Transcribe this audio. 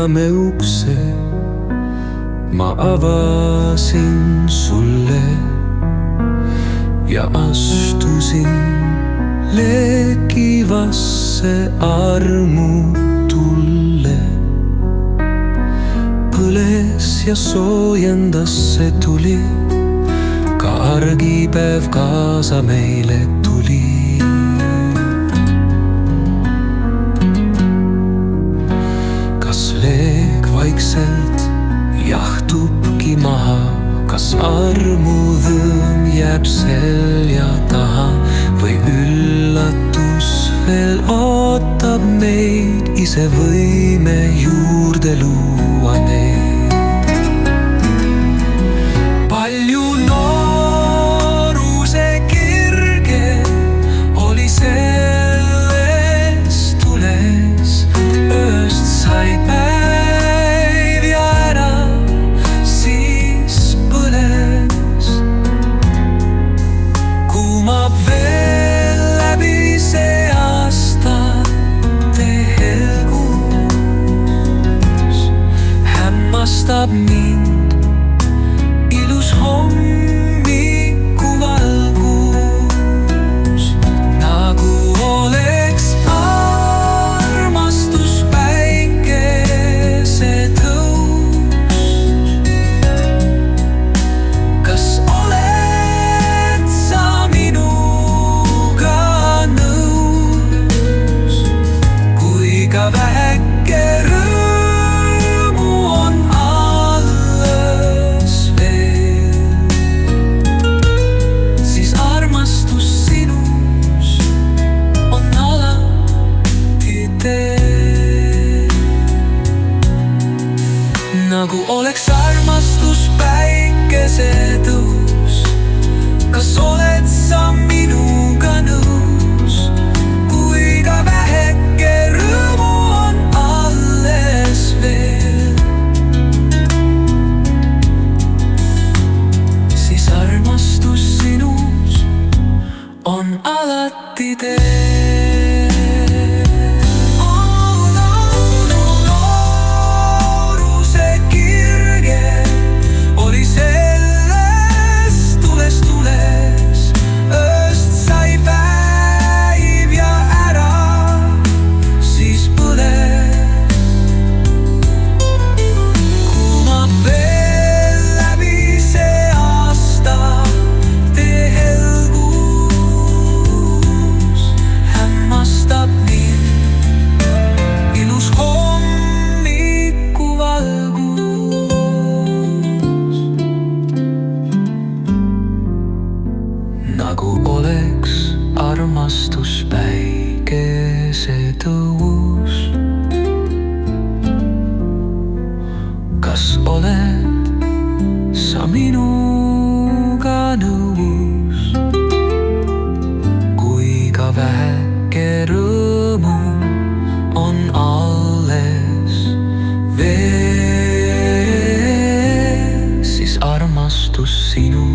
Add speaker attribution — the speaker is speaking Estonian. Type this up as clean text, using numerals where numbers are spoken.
Speaker 1: südame ukse ma avasin sulle ja astusin lekivasse armutulle. Põles ja soojendas see tuli, ka argipäev kaasa meile tuli. Kas leek vaikselt jahtubki maha, kas armudõm jääb selja taha või üllatus veel ootab meid, ise võime juurde luua neid. Palju nooruse kirge oli selles tules, ööst sai päev ja ära siis põles. Kumab veel läbi see aastate helgus, hämmastab mind ilus hommikuvalgus. Nagu oleks armastus päikesetõus. Kas oled sa minuga nõus, kui ka väheke rõõmu on alles veel, siis armastus sinus on alati teel. Nagu oleks armastus päikesetõus, kas oled sa minuga nõus, kui ka väheke rõõmu on alles veel, siis armastus sinus on alati teel. Nooruse kirge oli selles tules tules, ööst sai päiv ja ära siis põles. Kumab veel läbi see aastate helgus, hämmastab mind ilus hommikuvalgus. Nagu oleks armastus päikesetõus. Kas oled sa minuga nõus, kui ka väheke rõõmu on alles veel, siis armastus sinu